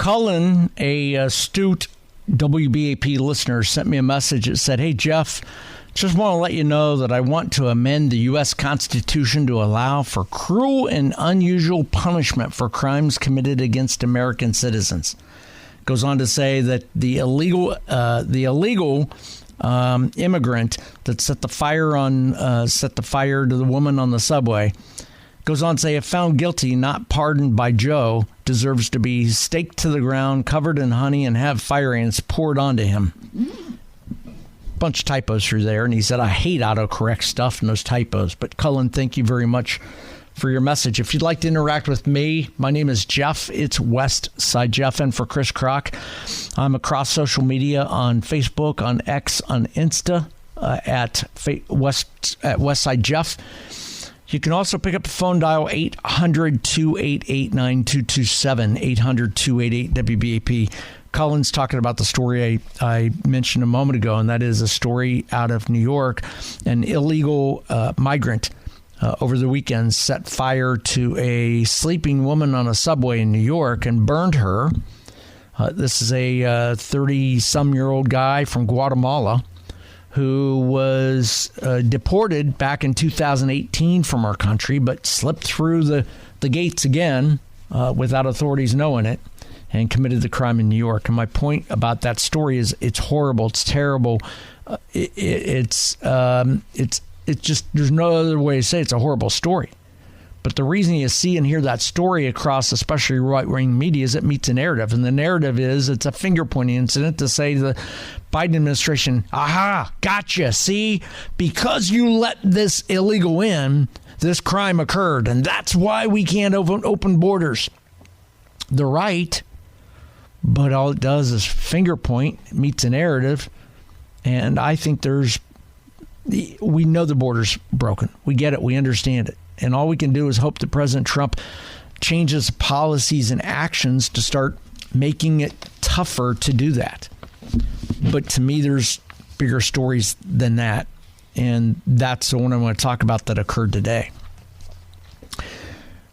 Cullen, a astute WBAP listener, sent me a message that said, "Hey, Jeff, just want to let you know that I want to amend the U.S. Constitution to allow for cruel and unusual punishment for crimes committed against American citizens." Goes on to say that the illegal immigrant that set the fire to the woman on the subway, goes on to say, if found guilty, not pardoned by Joe, deserves to be staked to the ground, covered in honey, and have fire ants poured onto him. Bunch of typos through there, and he said, I hate autocorrect stuff and those typos. But Cullen, thank you very much for your message. If you'd like to interact with me, my name is Jeff. It's West Side Jeff, and for Chris Kroc, I'm across social media on Facebook, on X, on Insta, at Westside Jeff. You can also pick up the phone dial 800-288-9227, 800-288-WBAP. Cullen's talking about the story I mentioned a moment ago, and that is a story out of New York. An illegal migrant over the weekend set fire to a sleeping woman on a subway in New York and burned her. This is a 30-some-year-old guy from Guatemala who was deported back in 2018 from our country, but slipped through the gates again without authorities knowing it, and committed the crime in New York. And my point about that story is it's horrible, it's terrible, it's just, there's no other way to say it's a horrible story. But the reason you see and hear that story across especially right-wing media is it meets a narrative. And the narrative is it's a finger-pointing incident to say to the Biden administration, aha, gotcha, see? Because you let this illegal in, this crime occurred. And that's why we can't open borders. They're right, but all it does is finger-point, meets a narrative. And I think we know the border's broken. We get it. We understand it. And all we can do is hope that President Trump changes policies and actions to start making it tougher to do that. But to me, there's bigger stories than that. And that's the one I want to talk about that occurred today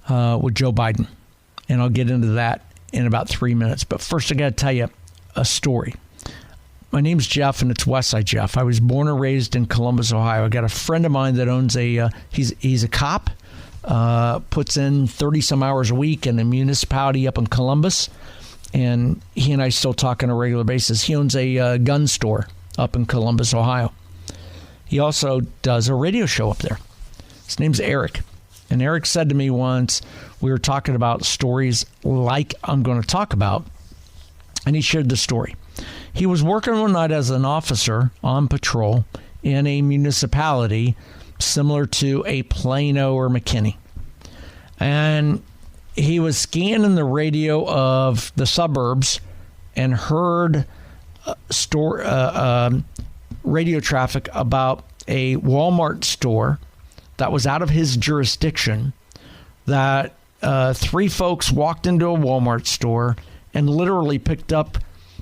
with Joe Biden. And I'll get into that in about 3 minutes. But first, I got to tell you a story. My name's Jeff, and it's Westside Jeff. I was born and raised in Columbus, Ohio. I got a friend of mine that owns he's a cop, puts in 30-some hours a week in a municipality up in Columbus, and he and I still talk on a regular basis. He owns a gun store up in Columbus, Ohio. He also does a radio show up there. His name's Eric. And Eric said to me once, we were talking about stories like I'm going to talk about, and he shared the story. He was working one night as an officer on patrol in a municipality similar to a Plano or McKinney. And he was scanning the radio of the suburbs and heard radio traffic about a Walmart store that was out of his jurisdiction, that 3 folks walked into a Walmart store and literally picked up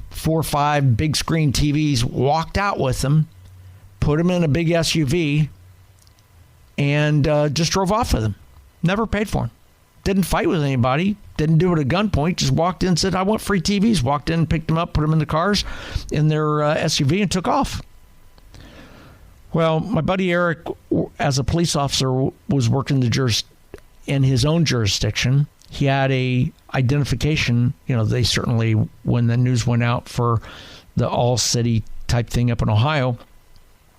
4 or 5 big screen TVs, walked out with them, put them in a big SUV, and just drove off with them. Never paid for them. Didn't fight with anybody. Didn't do it at gunpoint. Just walked in and said, I want free TVs. Walked in, picked them up, put them in the cars, in their SUV, and took off. Well, my buddy Eric, as a police officer, was working in his own jurisdiction. He had a identification. They certainly, when the news went out for the all-city type thing up in Ohio,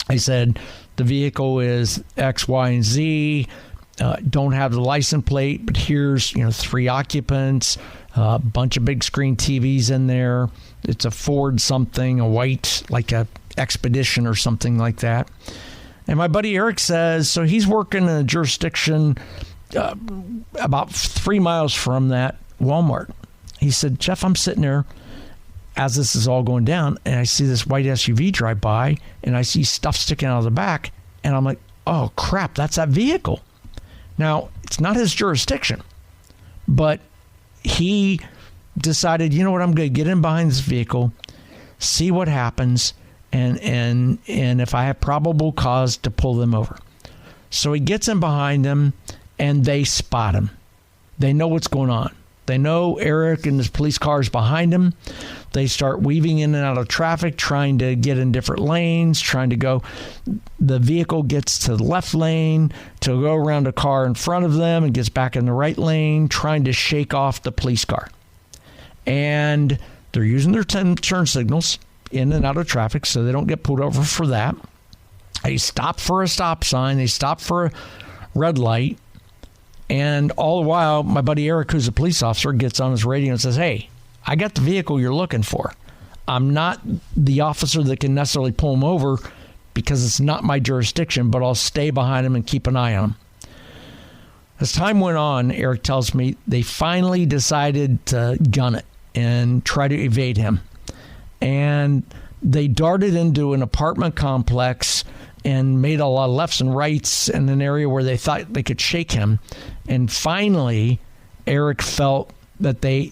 I said, the vehicle is X, Y, and Z, don't have the license plate, but here's, 3 occupants, a bunch of big screen TVs in there. It's a Ford something, a white, like a Expedition or something like that. And my buddy Eric says, so he's working in a jurisdiction about 3 miles from that Walmart. He said, Jeff, I'm sitting there as this is all going down, and I see this white SUV drive by, and I see stuff sticking out of the back, and I'm like, oh, crap, that's that vehicle. Now, it's not his jurisdiction, but he decided, you know what, I'm going to get in behind this vehicle, see what happens, and if I have probable cause to pull them over. So he gets in behind them, and they spot him. They know what's going on. They know Eric and his police car is behind him. They start weaving in and out of traffic, trying to get in different lanes, trying to go. The vehicle gets to the left lane to go around a car in front of them and gets back in the right lane, trying to shake off the police car. And they're using their turn signals in and out of traffic so they don't get pulled over for that. They stop for a stop sign. They stop for a red light. And all the while, my buddy Eric, who's a police officer, gets on his radio and says, hey, I got the vehicle you're looking for. I'm not the officer that can necessarily pull him over because it's not my jurisdiction, but I'll stay behind him and keep an eye on him. As time went on, Eric tells me they finally decided to gun it and try to evade him. And they darted into an apartment complex and made a lot of lefts and rights in an area where they thought they could shake him. And finally, Eric felt that they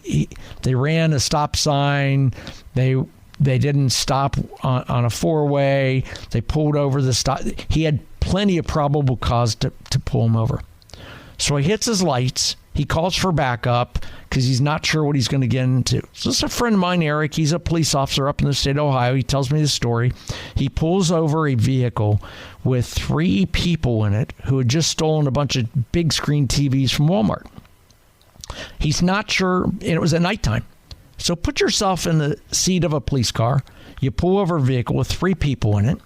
ran a stop sign. They didn't stop on a four-way. They pulled over the stop. He had plenty of probable cause to pull him over. So he hits his lights. He calls for backup because he's not sure what he's going to get into. So this is a friend of mine, Eric. He's a police officer up in the state of Ohio. He tells me the story. He pulls over a vehicle with 3 people in it who had just stolen a bunch of big screen TVs from Walmart. He's not sure, and it was at nighttime. So put yourself in the seat of a police car. You pull over a vehicle with 3 people in it.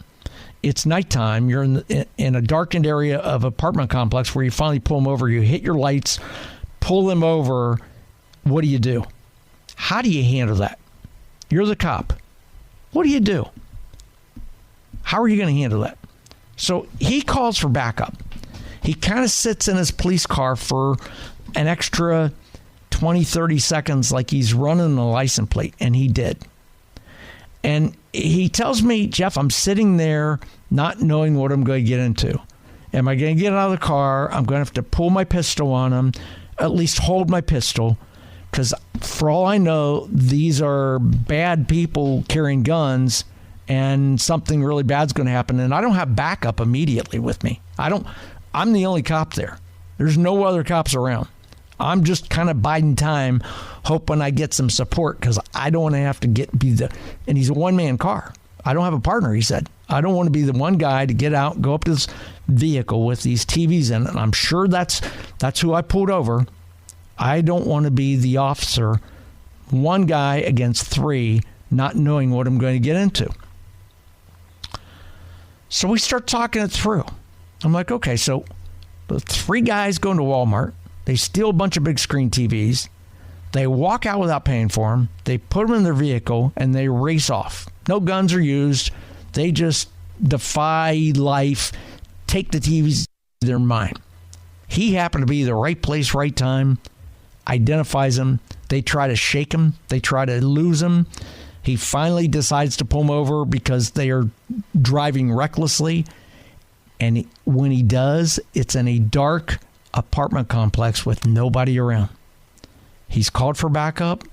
It's nighttime. You're in a darkened area of apartment complex where you finally pull them over. You hit your lights, pull them over. What do? How do you handle that? You're the cop. What do? How are you going to handle that? So he calls for backup. He kind of sits in his police car for an extra 20, 30 seconds like he's running a license plate, and he did. And he tells me, Jeff, I'm sitting there not knowing what I'm going to get into. Am I going to get out of the car? I'm going to have to pull my pistol on him, at least hold my pistol, because for all I know, these are bad people carrying guns, and something really bad's going to happen. And I don't have backup immediately with me. I'm the only cop there. There's no other cops around. I'm just kind of biding time, hoping I get some support because I don't want to have to and he's a one-man car. I don't have a partner, he said. I don't want to be the one guy to get out, go up to this vehicle with these TVs in it. And I'm sure that's who I pulled over. I don't want to be the officer, one guy against 3, not knowing what I'm going to get into. So we start talking it through. I'm like, okay, so the 3 guys go into Walmart. They steal a bunch of big screen TVs. They walk out without paying for them. They put them in their vehicle, and they race off. No guns are used. They just defy life, take the TVs to their mind. He happened to be the right place, right time, identifies them. They try to shake him. They try to lose him. He finally decides to pull him over because they are driving recklessly. And when he does, it's in a dark apartment complex with nobody around. He's called for backup.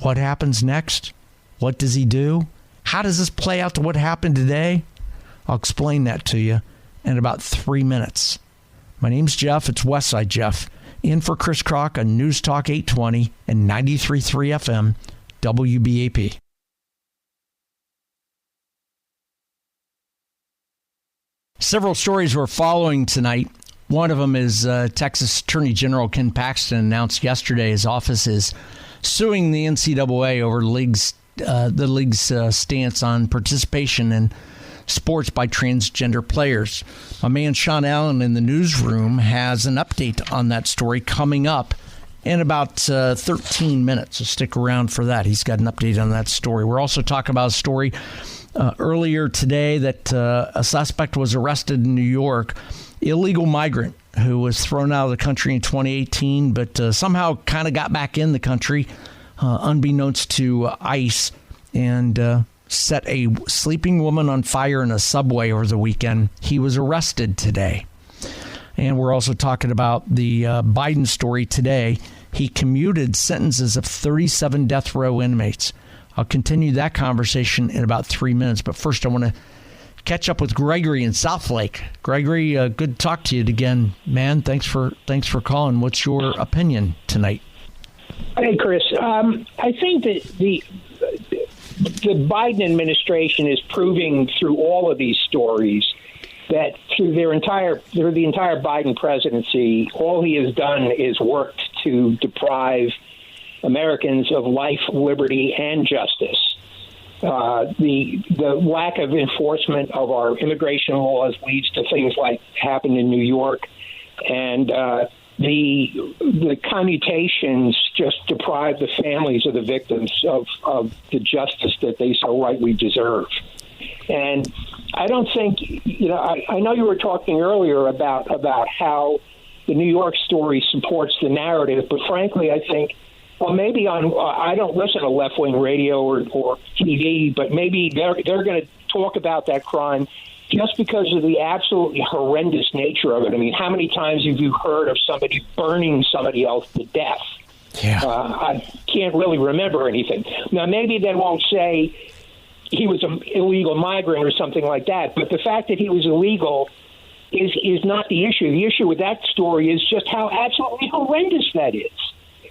What happens next? What does he do? How does this play out to what happened today? I'll explain that to you in about 3 minutes. My name's Jeff. It's Westside Jeff. In for Chris Crock on News Talk 820 and 93.3 FM, WBAP. Several stories we're following tonight. One of them is Texas Attorney General Ken Paxton announced yesterday his office is suing the NCAA over the league's stance on participation in sports by transgender players. My man Sean Allen in the newsroom has an update on that story coming up in about 13 minutes. So stick around for that. He's got an update on that story. We're also talking about a story earlier today that a suspect was arrested in New York, illegal migrant who was thrown out of the country in 2018, but somehow kind of got back in the country unbeknownst to ICE and set a sleeping woman on fire in a subway over the weekend. He was arrested today. And we're also talking about the Biden story today. He commuted sentences of 37 death row inmates. I'll continue that conversation in about 3 minutes. But first, I want to catch up with Gregory in Southlake. Gregory, good to talk to you again, man. Thanks for calling. What's your opinion tonight? Hey, Chris. I think that the Biden administration is proving through all of these stories that through the entire Biden presidency, all he has done is worked to deprive Americans of life, liberty, and justice. The lack of enforcement of our immigration laws leads to things like happened in New York, and the commutations just deprive the families of the victims of the justice that they so rightly deserve. And I don't think, I know you were talking earlier about how the New York story supports the narrative, but frankly, I think, well, maybe I don't listen to left-wing radio or TV, but maybe they're going to talk about that crime just because of the absolutely horrendous nature of it. I mean, how many times have you heard of somebody burning somebody else to death? Yeah. I can't really remember anything. Now, maybe they won't say he was an illegal migrant or something like that, but the fact that he was illegal is not the issue. The issue with that story is just how absolutely horrendous that is.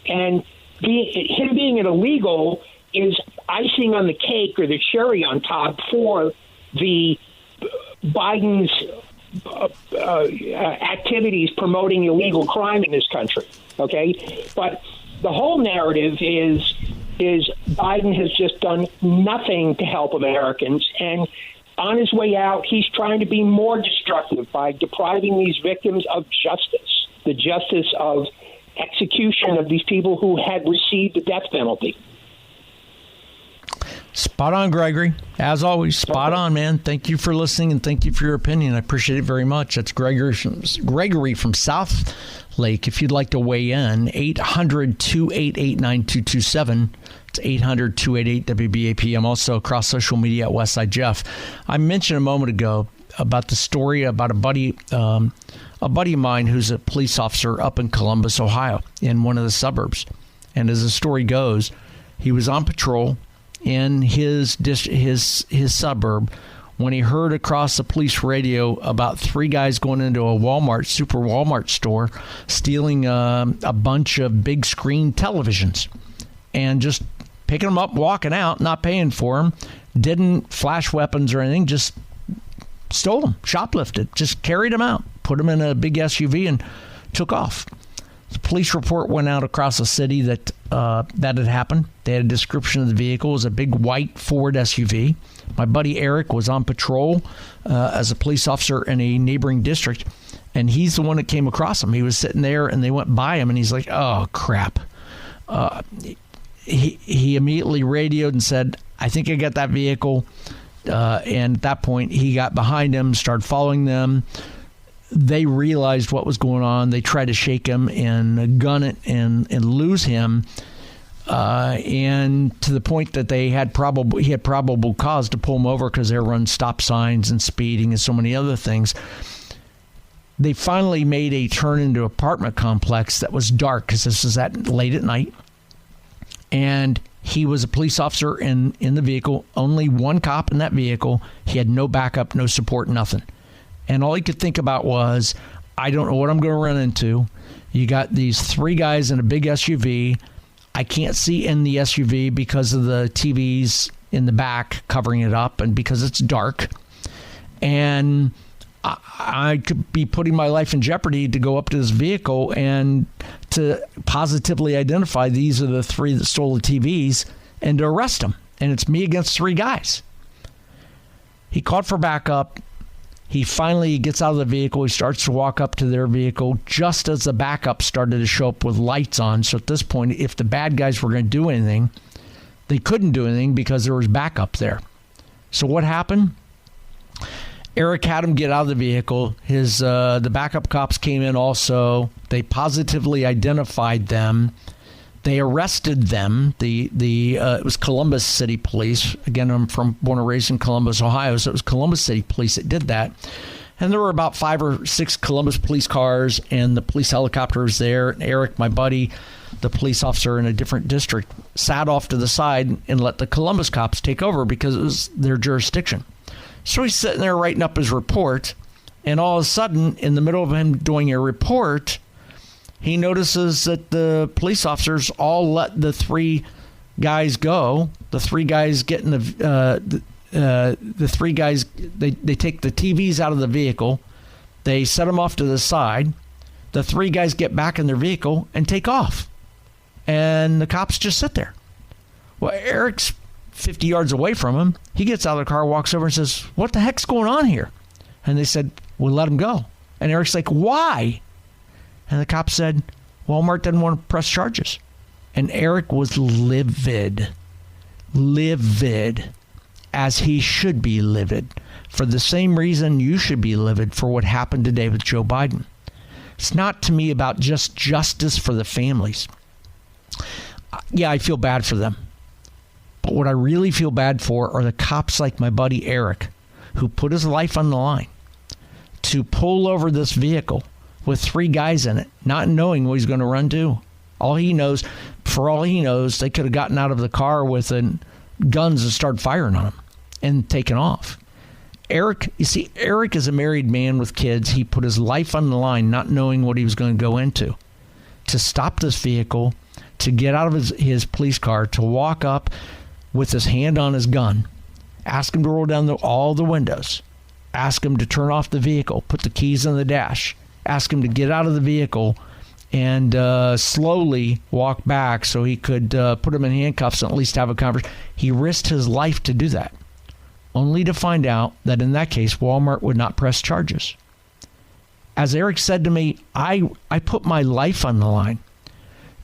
And him being an illegal is icing on the cake or the cherry on top for the Biden's activities promoting illegal crime in this country. Okay, but the whole narrative is Biden has just done nothing to help Americans, and on his way out, he's trying to be more destructive by depriving these victims of justice, the justice of execution of these people who had received the death penalty. Spot on, Gregory. As always, spot on, man. Thank you for listening, and thank you for your opinion. I appreciate it very much. That's Gregory from South Lake. If you'd like to weigh in, 800-288-9227. It's 800-288-WBAP. I'm also across social media at Westside Jeff. I mentioned a moment ago about the story about a buddy of mine who's a police officer up in Columbus, Ohio, in one of the suburbs. And as the story goes, he was on patrol in his suburb when he heard across the police radio about three guys going into a super Walmart store, stealing a bunch of big screen televisions and just picking them up, walking out, not paying for them, didn't flash weapons or anything, just stole them, shoplifted, just carried them out, put them in a big SUV and took off. The police report went out across the city that had happened. They had a description of the vehicle. It was a big white Ford SUV. My buddy Eric was on patrol as a police officer in a neighboring district, and he's the one that came across him. He was sitting there, and they went by him, and he's like, oh, crap. He immediately radioed and said, I think I got that vehicle. And at that point, he got behind him, started following them. They realized what was going on. They tried to shake him and gun it and lose him. And to the point that he had probable cause to pull him over because they were running stop signs and speeding and so many other things. They finally made a turn into an apartment complex that was dark because this was late at night. And he was a police officer in the vehicle, only one cop in that vehicle. He had no backup, no support, nothing. And all he could think about was, I don't know what I'm going to run into. You got these three guys in a big SUV. I can't see in the SUV because of the TVs in the back covering it up and because it's dark. And I could be putting my life in jeopardy to go up to this vehicle and to positively identify these are the three that stole the TVs and to arrest them. And it's me against three guys. He called for backup. He finally gets out of the vehicle. He starts to walk up to their vehicle just as the backup started to show up with lights on. So at this point, if the bad guys were going to do anything, they couldn't do anything because there was backup there. So what happened? Eric had him get out of the vehicle. The backup cops came in also. They positively identified them. They arrested them. It was Columbus City Police. Again, I'm born and raised in Columbus, Ohio, so it was Columbus City Police that did that. And there were about 5 or 6 Columbus police cars, and the police helicopter was there. And Eric, my buddy, the police officer in a different district, sat off to the side and let the Columbus cops take over because it was their jurisdiction. So he's sitting there writing up his report, and all of a sudden, in the middle of him doing a report, he notices that the police officers all let the three guys go. The three guys get in the three guys, they take the TVs out of the vehicle. They set them off to the side. The three guys get back in their vehicle and take off. And the cops just sit there. Well, Eric's 50 yards away from him. He gets out of the car, walks over and says, "What the heck's going on here?" And they said, "We'll let him go." And Eric's like, "Why?" And the cop said, "Walmart didn't want to press charges." And Eric was livid, as he should be livid, for the same reason you should be livid for what happened today with Joe Biden. It's not, to me, about just justice for the families. Yeah, I feel bad for them. But what I really feel bad for are the cops like my buddy Eric, who put his life on the line to pull over this vehicle with three guys in it, not knowing what he's going to run to. For all he knows, they could have gotten out of the car with guns and started firing on him and taken off. Eric is a married man with kids. He put his life on the line, not knowing what he was going to go into, to stop this vehicle, to get out of his police car, to walk up with his hand on his gun, ask him to roll down all the windows, ask him to turn off the vehicle, put the keys in the dash, ask him to get out of the vehicle and slowly walk back so he could put him in handcuffs and at least have a conversation. He risked his life to do that, only to find out that in that case, Walmart would not press charges. As Eric said to me, I put my life on the line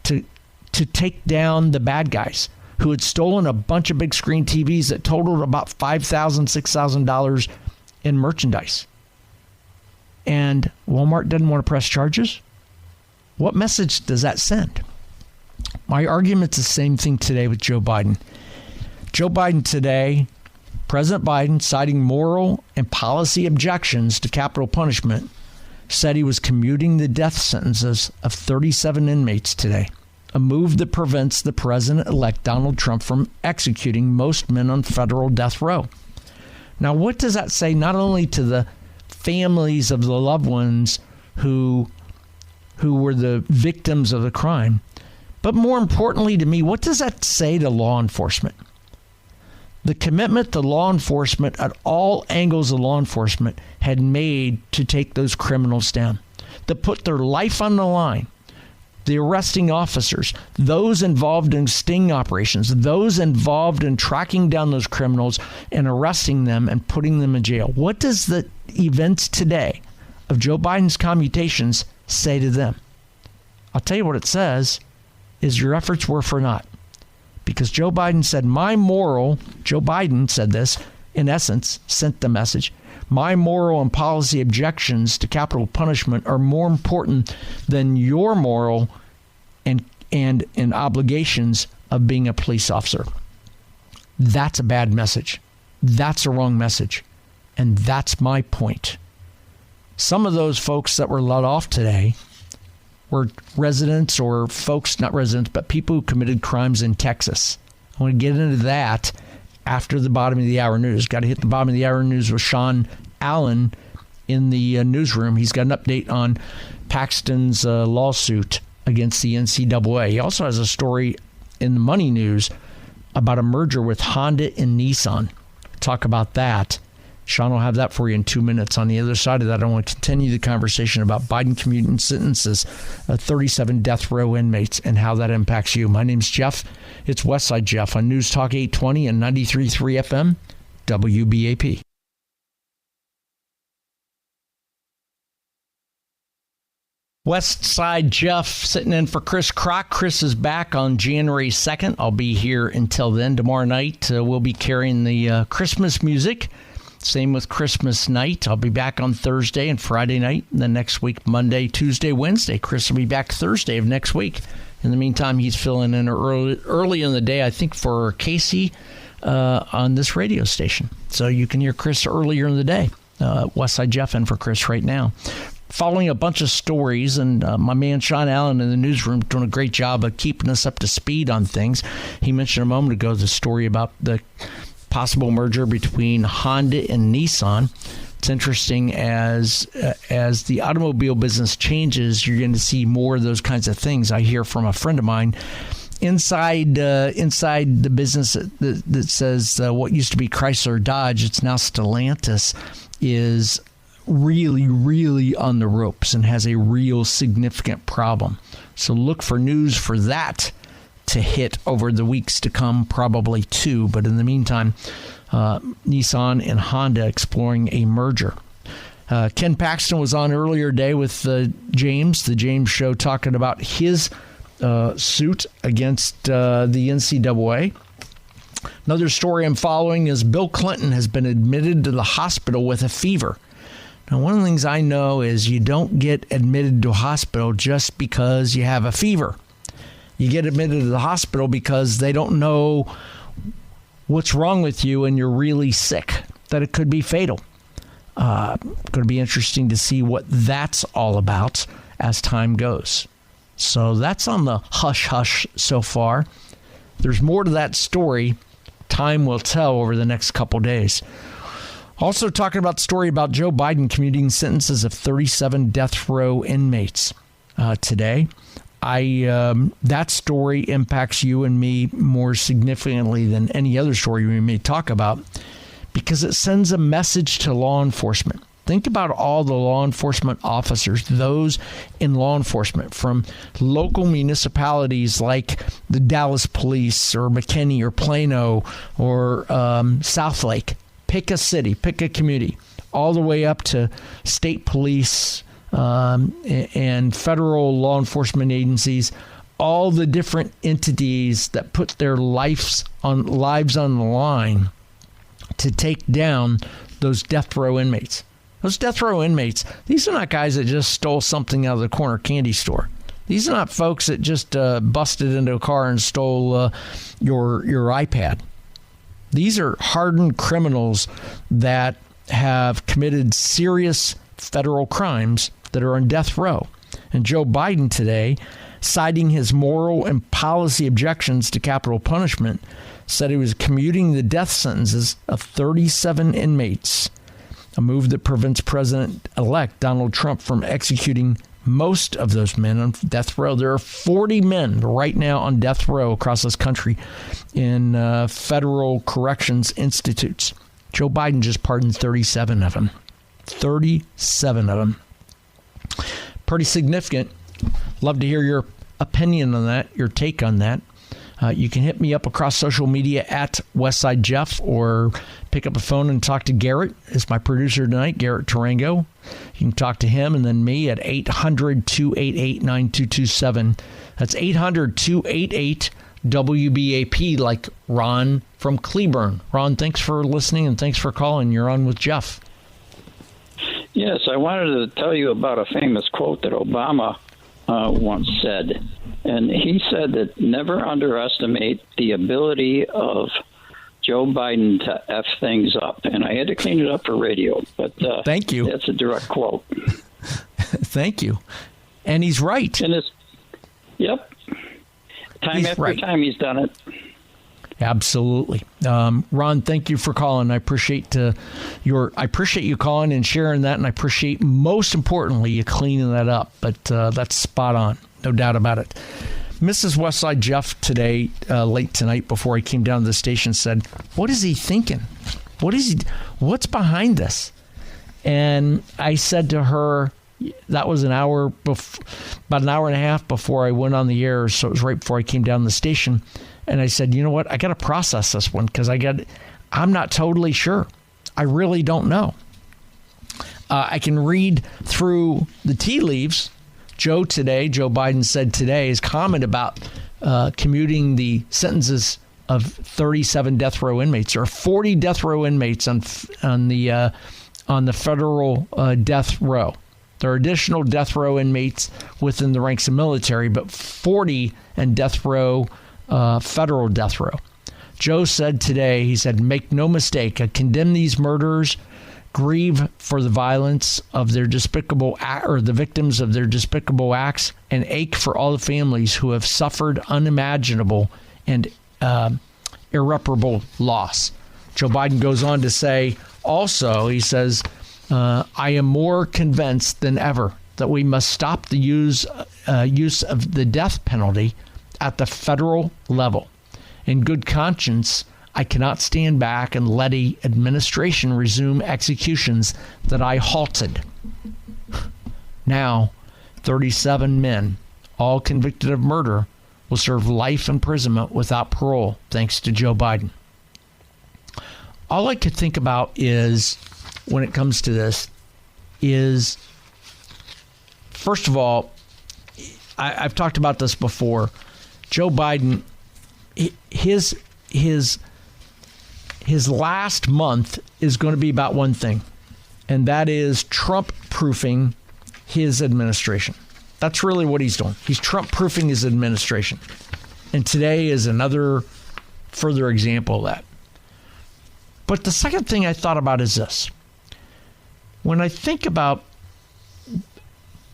to take down the bad guys who had stolen a bunch of big screen TVs that totaled about $5,000, $6,000 in merchandise. And Walmart didn't want to press charges? What message does that send? My argument's the same thing today with Joe Biden. Joe Biden today, President Biden, citing moral and policy objections to capital punishment, said he was commuting the death sentences of 37 inmates today, a move that prevents the president-elect Donald Trump from executing most men on federal death row. Now, what does that say not only to the families of the loved ones who were the victims of the crime, but more importantly to me, what does that say to law enforcement? The commitment to law enforcement at all angles of law enforcement had made to take those criminals down, to put their life on the line. The arresting officers, those involved in sting operations, those involved in tracking down those criminals and arresting them and putting them in jail. What does the events today of Joe Biden's commutations say to them? I'll tell you what it says is your efforts were for naught. Because Joe Biden said, Joe Biden said this, in essence, sent the message. My moral and policy objections to capital punishment are more important than your moral and obligations of being a police officer. That's a bad message. That's a wrong message. And that's my point. Some of those folks that were let off today were residents or folks, not residents, but people who committed crimes in Texas. I want to get into that after the bottom of the hour news. Got to hit the bottom of the hour news with Sean Allen in the newsroom. He's got an update on Paxton's lawsuit against the NCAA. He also has a story in the Money News about a merger with Honda and Nissan. Talk about that. Sean will have that for you in 2 minutes. On the other side of that, I want to continue the conversation about Biden commuting sentences of 37 death row inmates and how that impacts you. My name's Jeff. It's Westside Jeff on News Talk 820 and 93.3 FM, WBAP. Westside Jeff sitting in for Chris Kroc. Chris is back on January 2nd. I'll be here until then. Tomorrow night, we'll be carrying the Christmas music. Same with Christmas night. I'll be back on Thursday and Friday night. And then next week, Monday, Tuesday, Wednesday. Chris will be back Thursday of next week. In the meantime, he's filling in early in the day, I think, for Casey on this radio station. So you can hear Chris earlier in the day. Westside Jeff in for Chris right now. Following a bunch of stories, and my man Sean Allen in the newsroom doing a great job of keeping us up to speed on things. He mentioned a moment ago the story about the possible merger between Honda and Nissan. It's interesting as the automobile business changes, you're going to see more of those kinds of things. I hear from a friend of mine inside the business that says what used to be Chrysler Dodge, it's now Stellantis, is really, really on the ropes and has a real significant problem. So look for news for that to hit over the weeks to come, probably too. But in the meantime, Nissan and Honda exploring a merger. Ken Paxton was on earlier today with the James Show, talking about his suit against the NCAA. Another story I'm following is Bill Clinton has been admitted to the hospital with a fever. Now, one of the things I know is you don't get admitted to a hospital just because you have a fever. You get admitted to the hospital because they don't know what's wrong with you and you're really sick, that it could be fatal. Going to be interesting to see what that's all about as time goes. So that's on the hush-hush so far. There's more to that story. Time will tell over the next couple days. Also talking about the story about Joe Biden commuting sentences of 37 death row inmates today. That story impacts you and me more significantly than any other story we may talk about because it sends a message to law enforcement. Think about all the law enforcement officers, those in law enforcement from local municipalities like the Dallas Police or McKinney or Plano or Southlake. Pick a city, pick a community, all the way up to state police and federal law enforcement agencies, all the different entities that put their lives on the line to take down those death row inmates. Those death row inmates, these are not guys that just stole something out of the corner candy store. These are not folks that just busted into a car and stole your iPad. These are hardened criminals that have committed serious federal crimes that are on death row. And Joe Biden today, citing his moral and policy objections to capital punishment, said he was commuting the death sentences of 37 inmates, a move that prevents President-elect Donald Trump from executing most of those men on death row. There are 40 men right now on death row across this country in federal corrections institutes. Joe Biden just pardoned 37 of them. 37 of them. Pretty significant. Love to hear your opinion on that, your take on that. You can hit me up across social media at Westside Jeff, or pick up a phone and talk to Garrett. It's my producer tonight, Garrett Tarango. You can talk to him and then me at 800-288-9227. That's 800-288-WBAP, like Ron from Cleburne. Ron, thanks for listening and thanks for calling. You're on with Jeff. Yes, I wanted to tell you about a famous quote that Obama once said. And he said that never underestimate the ability of Joe Biden to F things up. And I had to clean it up for radio. But thank you. That's a direct quote. Thank you. And he's right. And yep. Time after time he's done it. Absolutely. Ron, thank you for calling. I appreciate you calling and sharing that, and I appreciate, most importantly, you cleaning that up. But that's spot on, no doubt about it. Mrs. Westside Jeff today, late tonight, before I came down to the station, said, "What is he thinking? What's behind this?" And I said to her, that was about an hour and a half before I went on the air, so it was right before I came down to the station. And I said, you know what? I got to process this one because I'm not totally sure. I really don't know. I can read through the tea leaves. Joe Biden said today, his comment about commuting the sentences of 37 death row inmates. There are 40 death row inmates on the federal death row. There are additional death row inmates within the ranks of military, but 40 in death row. Federal death row. Joe said today, he said, "Make no mistake, I condemn these murderers, grieve for the violence of their despicable or the victims of their despicable acts, and ache for all the families who have suffered unimaginable and irreparable loss." Joe Biden goes on to say, also, he says, I am more convinced than ever that we must stop the use of the death penalty at the federal level. In good conscience, I cannot stand back and let an administration resume executions that I halted. Now, 37 men, all convicted of murder, will serve life imprisonment without parole, thanks to Joe Biden. All I could think about is, when it comes to this, is, first of all, I've talked about this before. Joe Biden, his last month is going to be about one thing, and that is Trump-proofing his administration. That's really what he's doing. He's Trump-proofing his administration. And today is another further example of that. But the second thing I thought about is this. When I think about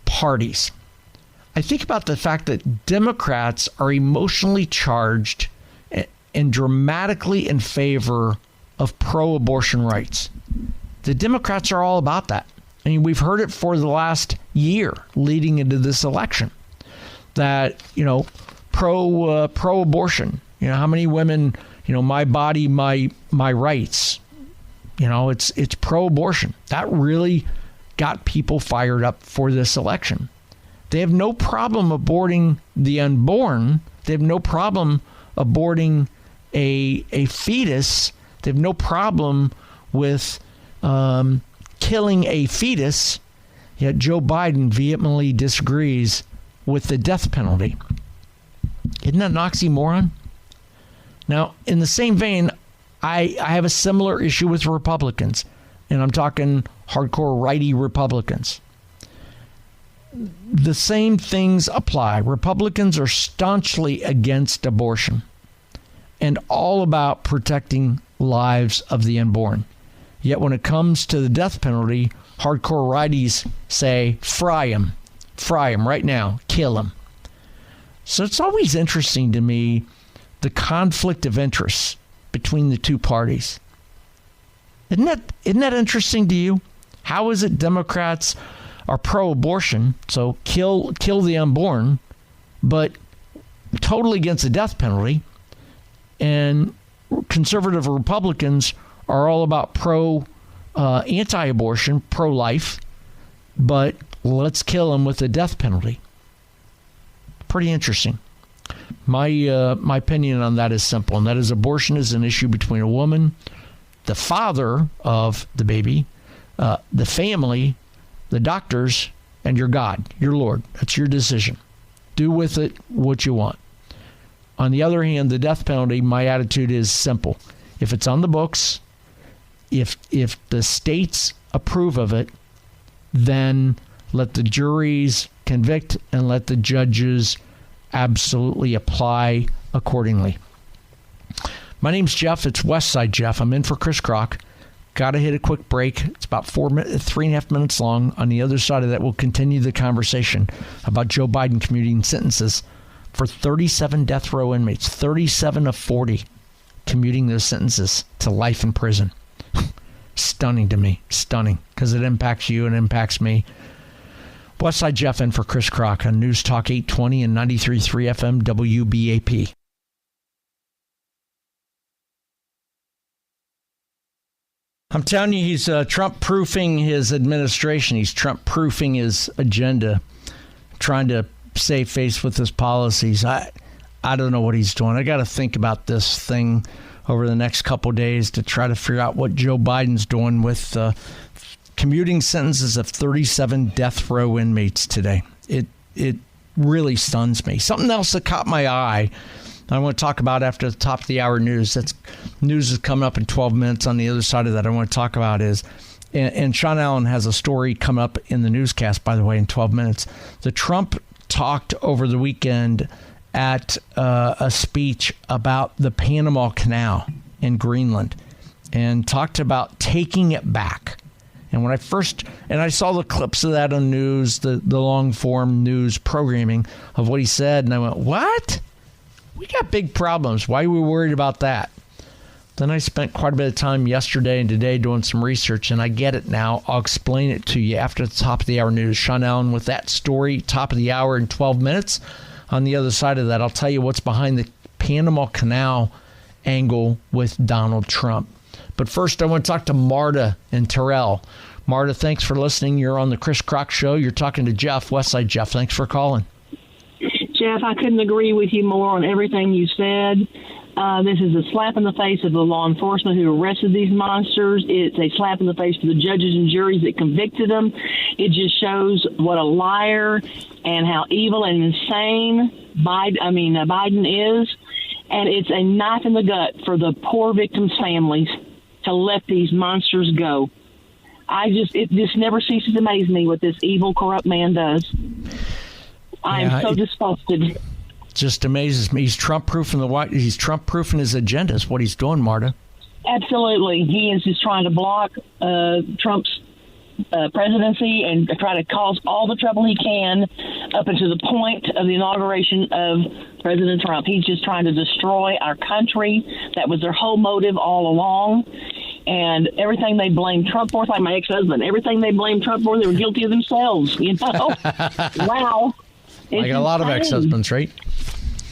parties, I think about the fact that Democrats are emotionally charged and dramatically in favor of pro-abortion rights. The Democrats are all about that. I mean, we've heard it for the last year leading into this election that, pro-abortion, how many women, my body, my rights, it's pro-abortion. That really got people fired up for this election. They have no problem aborting the unborn. They have no problem aborting a fetus. They have no problem with killing a fetus, yet Joe Biden vehemently disagrees with the death penalty. Isn't that an oxymoron? Now, in the same vein, I have a similar issue with Republicans, and I'm talking hardcore righty Republicans. The same things apply. Republicans are staunchly against abortion and all about protecting lives of the unborn. Yet when it comes to the death penalty, hardcore righties say, fry him right now, kill him. So it's always interesting to me, the conflict of interest between the two parties. Isn't that interesting to you? How is it Democrats are pro-abortion, so kill the unborn, but totally against the death penalty, and conservative Republicans are all about anti-abortion, pro-life, but let's kill them with the death penalty. Pretty interesting. My opinion on that is simple, and that is abortion is an issue between a woman, the father of the baby, the family, the doctors, and your God, your Lord. That's your decision. Do with it what you want. On the other hand, the death penalty, my attitude is simple. If it's on the books, if the states approve of it, then let the juries convict and let the judges absolutely apply accordingly. My name's Jeff. It's Westside Jeff. I'm in for Chris Crock. Got to hit a quick break. It's about 3.5 minutes long. On the other side of that, we'll continue the conversation about Joe Biden commuting sentences for 37 death row inmates, 37 of 40 commuting those sentences to life in prison. Stunning to me. Stunning. Because it impacts you and impacts me. Westside Jeff in for Chris Crock on News Talk 820 and 93.3 FM WBAP. I'm telling you, he's Trump-proofing his administration. He's Trump-proofing his agenda, trying to save face with his policies. I don't know what he's doing. I got to think about this thing over the next couple of days to try to figure out what Joe Biden's doing with commuting sentences of 37 death row inmates today. It really stuns me. Something else that caught my eye, I want to talk about after the top of the hour news. News is coming up in 12 minutes. On the other side of that, I want to talk about is, and Sean Allen has a story coming up in the newscast, by the way, in 12 minutes. The Trump talked over the weekend at a speech about the Panama Canal in Greenland and talked about taking it back. And when I saw the clips of that on news, the long form news programming of what he said, and I went, what? We got big problems. Why are we worried about that? Then I spent quite a bit of time yesterday and today doing some research, and I get it now. I'll explain it to you after the top of the hour news. Sean Allen with that story, top of the hour in 12 minutes. On the other side of that, I'll tell you what's behind the Panama Canal angle with Donald Trump. But first, I want to talk to Marta and Terrell. Marta, thanks for listening. You're on the Chris Crock Show. You're talking to Jeff, Westside Jeff. Thanks for calling. Jeff, I couldn't agree with you more on everything you said. This is a slap in the face of the law enforcement who arrested these monsters. It's a slap in the face to the judges and juries that convicted them. It just shows what a liar and how evil and insane Biden is. And it's a knife in the gut for the poor victims' families to let these monsters go. It just never ceases to amaze me what this evil, corrupt man does. I am so disgusted. Just amazes me. He's Trump-proofing He's Trump-proofing his agenda. Is what he's doing, Marta. Absolutely, he is just trying to block Trump's presidency and try to cause all the trouble he can up until the point of the inauguration of President Trump. He's just trying to destroy our country. That was their whole motive all along. And everything they blame Trump for, like my ex-husband, everything they blame Trump for, they were guilty of themselves. Wow. Like a lot of ex-husbands, right?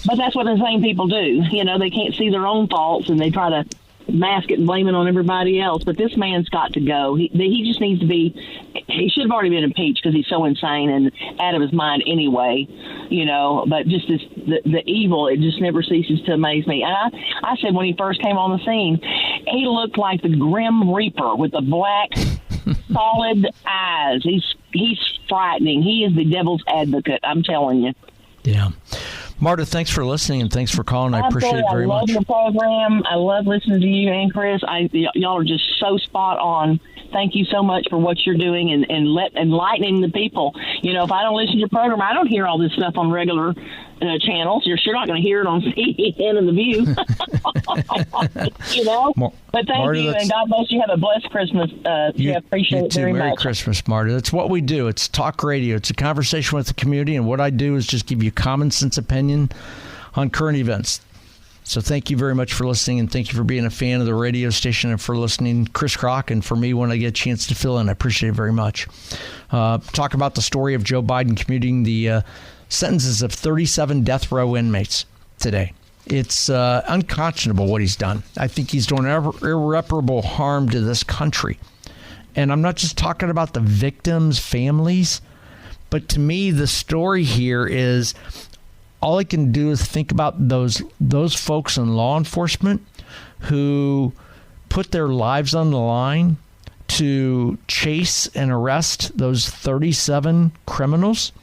But that's what insane people do. They can't see their own faults, and they try to mask it and blame it on everybody else. But this man's got to go. He just needs to be – he should have already been impeached because he's so insane and out of his mind anyway, But just the evil, it just never ceases to amaze me. And I said when he first came on the scene, he looked like the Grim Reaper with the black solid eyes. He's frightening. He is the devil's advocate, I'm telling you. Yeah. Marta, thanks for listening and thanks for calling. I appreciate it very much. I love your program. I love listening to you and Chris. Y'all are just so spot on. Thank you so much for what you're doing and enlightening the people. If I don't listen to your program, I don't hear all this stuff on regular channels. You're sure not going to hear it on CNN and The View. But thank Marta, you, and God bless you. Have a blessed Christmas. I appreciate it very much. Merry Christmas, Marta. That's what we do. It's talk radio. It's a conversation with the community, and what I do is just give you common sense opinion on current events. So thank you very much for listening, and thank you for being a fan of the radio station and for listening, Chris Crock, and for me when I get a chance to fill in. I appreciate it very much. Talk about the story of Joe Biden commuting the sentences of 37 death row inmates today. It's unconscionable what he's done. I think he's doing irreparable harm to this country. And I'm not just talking about the victims' families, but to me, the story here is all I can do is think about those folks in law enforcement who put their lives on the line to chase and arrest those 37 criminals,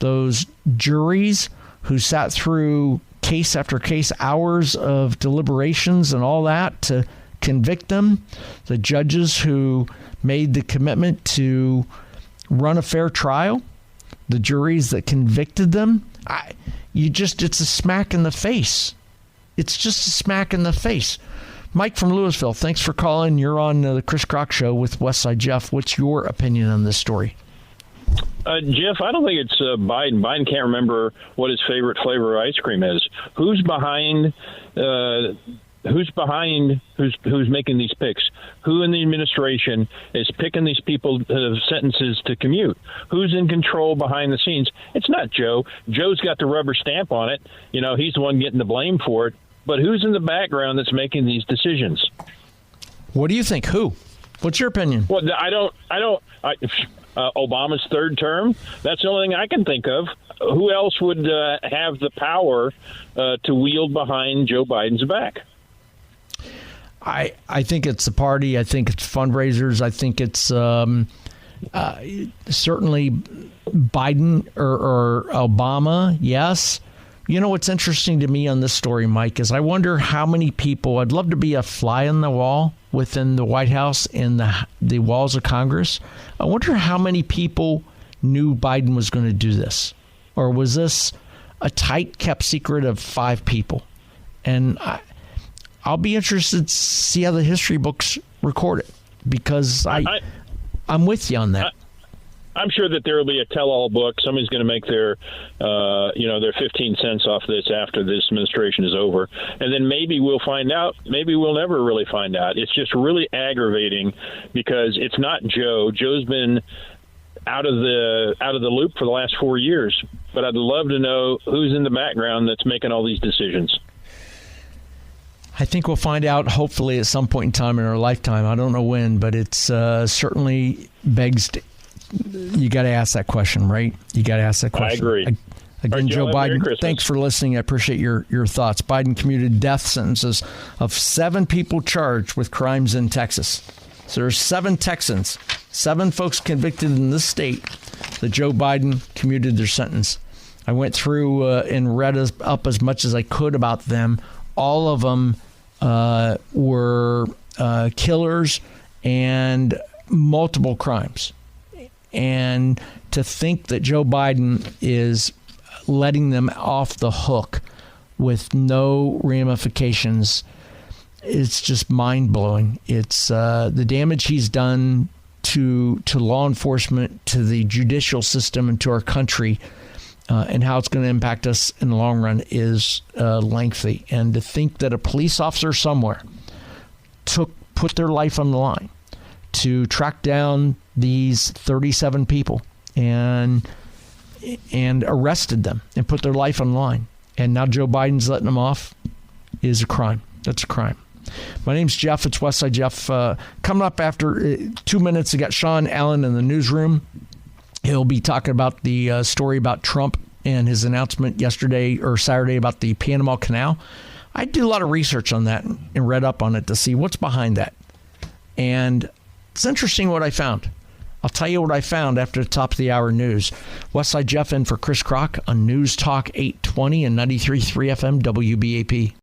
those juries who sat through case after case, hours of deliberations and all that to convict them, the judges who made the commitment to run a fair trial, the juries that convicted them. It's a smack in the face. It's just a smack in the face. Mike from Louisville, thanks for calling. You're on the Chris Crock Show with Westside Jeff. What's your opinion on this story? Jeff, I don't think it's Biden. Biden can't remember what his favorite flavor of ice cream is. Who's behind who's making these picks? Who in the administration is picking these people sentences to commute? Who's in control behind the scenes? It's not Joe. Joe's got the rubber stamp on it. He's the one getting the blame for it. But who's in the background that's making these decisions? What do you think? Who? What's your opinion? Well, Obama's third term. That's the only thing I can think of. Who else would have the power to wield behind Joe Biden's back? I think it's the party. I think it's fundraisers. I think it's certainly Biden or Obama. Yes. What's interesting to me on this story, Mike, is I wonder how many people, I'd love to be a fly on the wall within the White House and the walls of Congress. I wonder how many people knew Biden was going to do this. Or was this a tight kept secret of 5 people? And I'll be interested to see how the history books record it, because I'm with you on that. I'm sure that there will be a tell-all book. Somebody's going to make their 15 cents off this after this administration is over, and then maybe we'll find out. Maybe we'll never really find out. It's just really aggravating because it's not Joe. Joe's been out of the loop for the last 4 years, but I'd love to know who's in the background that's making all these decisions. I think we'll find out hopefully at some point in time in our lifetime. I don't know when, but it's certainly begs. You got to ask that question, right? You got to ask that question. I agree. Again, right, Joe Biden, thanks for listening. I appreciate your thoughts. Biden commuted death sentences of 7 people charged with crimes in Texas. So there's 7 Texans, 7 folks convicted in this state that Joe Biden commuted their sentence. I went through and read up as much as I could about them. All of them were killers and multiple crimes. And to think that Joe Biden is letting them off the hook with no ramifications, it's just mind-blowing. It's the damage he's done to law enforcement, to the judicial system, and to our country, and how it's going to impact us in the long run is lengthy. And to think that a police officer somewhere put their life on the line to track down these 37 people and arrested them and put their life on the line, and now Joe Biden's letting them off, is a crime. That's a crime. My name's Jeff. It's Westside Jeff. Coming up after 2 minutes, I got Sean Allen in the newsroom. He'll be talking about the story about Trump and his announcement yesterday or Saturday about the Panama Canal. I did a lot of research on that and read up on it to see what's behind that. And it's interesting what I found. I'll tell you what I found after the top of the hour news. Westside Jeff in for Chris Crock on News Talk 820 and 93.3 FM WBAP.